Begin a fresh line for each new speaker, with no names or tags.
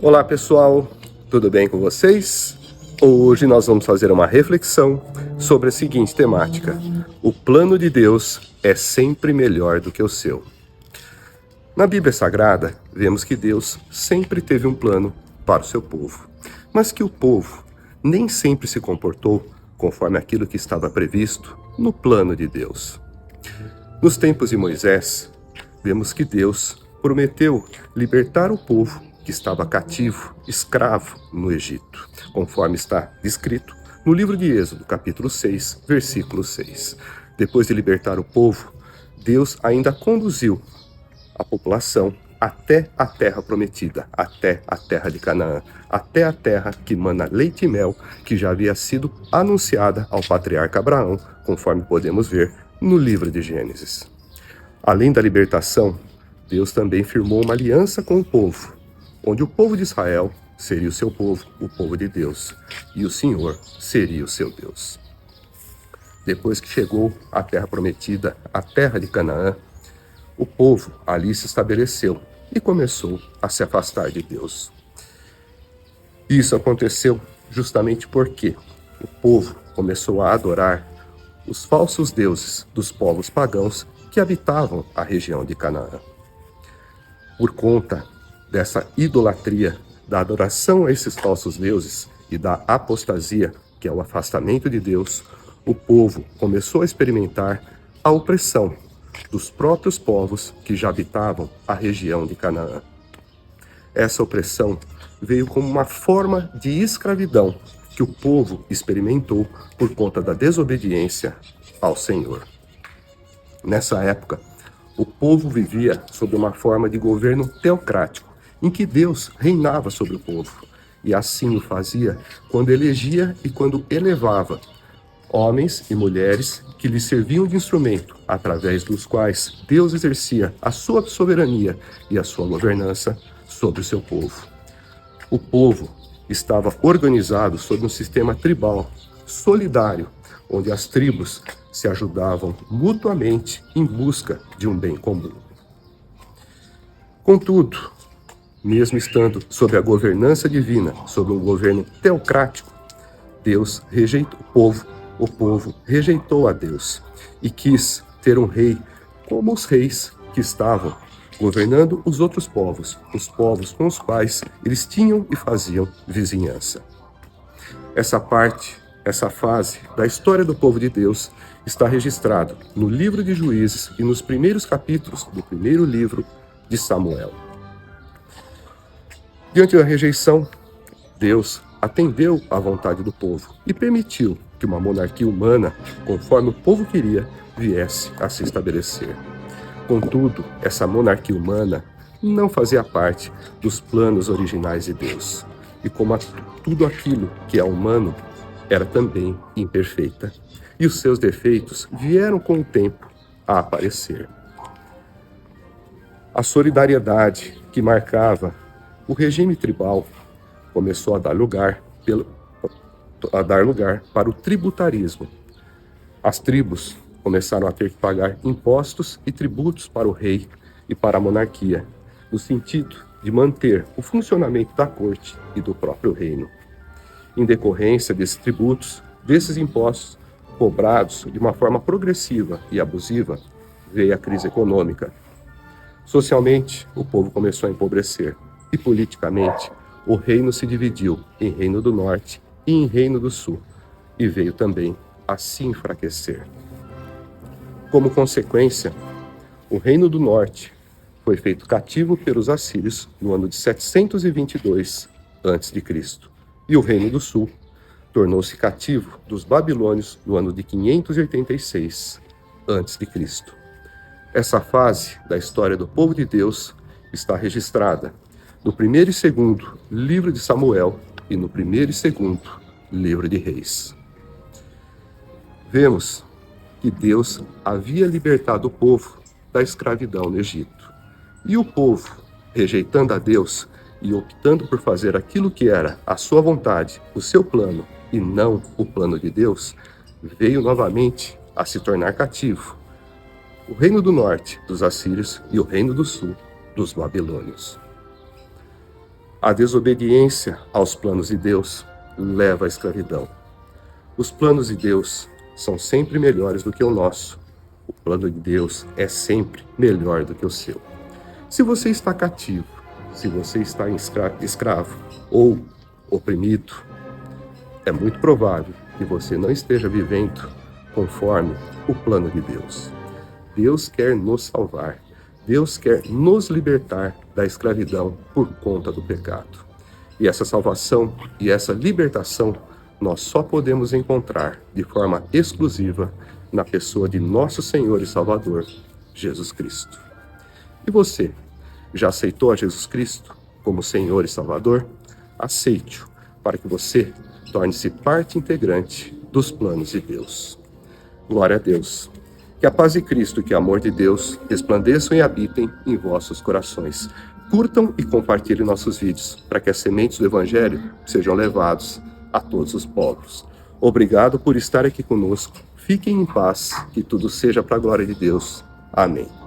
Olá pessoal, tudo bem com vocês? Hoje nós vamos fazer uma reflexão sobre a seguinte temática: o plano de Deus é sempre melhor do que o seu. Na Bíblia Sagrada, vemos que Deus sempre teve um plano para o seu povo, mas que o povo nem sempre se comportou conforme aquilo que estava previsto no plano de Deus. Nos tempos de Moisés, vemos que Deus prometeu libertar o povo que estava cativo, escravo no Egito, conforme está descrito no livro de Êxodo, capítulo 6, versículo 6. Depois de libertar o povo, Deus ainda conduziu a população até a terra prometida, até a terra de Canaã, até a terra que mana leite e mel, que já havia sido anunciada ao patriarca Abraão, conforme podemos ver no livro de Gênesis. Além da libertação, Deus também firmou uma aliança com o povo, onde o povo de Israel seria o seu povo, o povo de Deus, e o Senhor seria o seu Deus. Depois que chegou à terra prometida, a terra de Canaã, o povo ali se estabeleceu e começou a se afastar de Deus. Isso aconteceu justamente porque o povo começou a adorar os falsos deuses dos povos pagãos que habitavam a região de Canaã. Por conta dessa idolatria, da adoração a esses falsos deuses e da apostasia, que é o afastamento de Deus, o povo começou a experimentar a opressão dos próprios povos que já habitavam a região de Canaã. Essa opressão veio como uma forma de escravidão que o povo experimentou por conta da desobediência ao Senhor. Nessa época, o povo vivia sob uma forma de governo teocrático, em que Deus reinava sobre o povo, e assim o fazia quando elegia e quando elevava homens e mulheres que lhe serviam de instrumento, através dos quais Deus exercia a sua soberania e a sua governança sobre o seu povo. O povo estava organizado sob um sistema tribal, solidário, onde as tribos se ajudavam mutuamente em busca de um bem comum. Contudo, mesmo estando sob a governança divina, sob um governo teocrático, Deus rejeitou o povo rejeitou a Deus e quis ter um rei como os reis que estavam governando os outros povos, os povos com os quais eles tinham e faziam vizinhança. Essa fase da história do povo de Deus está registrado no livro de Juízes e nos primeiros capítulos do primeiro livro de Samuel. Diante da rejeição, Deus atendeu à vontade do povo e permitiu que uma monarquia humana, conforme o povo queria, viesse a se estabelecer. Contudo, essa monarquia humana não fazia parte dos planos originais de Deus. E como tudo aquilo que é humano era também imperfeita, e os seus defeitos vieram com o tempo a aparecer. A solidariedade que marcava o regime tribal começou a dar lugar para o tributarismo. As tribos começaram a ter que pagar impostos e tributos para o rei e para a monarquia, no sentido de manter o funcionamento da corte e do próprio reino. Em decorrência desses tributos, desses impostos cobrados de uma forma progressiva e abusiva, veio a crise econômica. Socialmente, o povo começou a empobrecer e politicamente, o reino se dividiu em Reino do Norte e em Reino do Sul, e veio também a se enfraquecer. Como consequência, o Reino do Norte foi feito cativo pelos assírios no ano de 722 a.C., e o Reino do Sul tornou-se cativo dos babilônios no ano de 586 a.C. Essa fase da história do povo de Deus está registrada no primeiro e segundo livro de Samuel e no primeiro e segundo livro de Reis. Vemos que Deus havia libertado o povo da escravidão no Egito. E o povo, rejeitando a Deus e optando por fazer aquilo que era a sua vontade, o seu plano, e não o plano de Deus, veio novamente a se tornar cativo. O reino do norte dos assírios e o reino do sul dos babilônios. A desobediência aos planos de Deus leva à escravidão. Os planos de Deus são sempre melhores do que o nosso. O plano de Deus é sempre melhor do que o seu. Se você está cativo, se você está escravo ou oprimido, é muito provável que você não esteja vivendo conforme o plano de Deus. Deus quer nos salvar. Deus quer nos libertar da escravidão por conta do pecado. E essa salvação e essa libertação nós só podemos encontrar de forma exclusiva na pessoa de nosso Senhor e Salvador, Jesus Cristo. E você, já aceitou a Jesus Cristo como Senhor e Salvador? Aceite-o para que você torne-se parte integrante dos planos de Deus. Glória a Deus. Que a paz de Cristo e que o amor de Deus resplandeçam e habitem em vossos corações. Curtam e compartilhem nossos vídeos para que as sementes do Evangelho sejam levados a todos os povos. Obrigado por estar aqui conosco. Fiquem em paz, que tudo seja para a glória de Deus. Amém.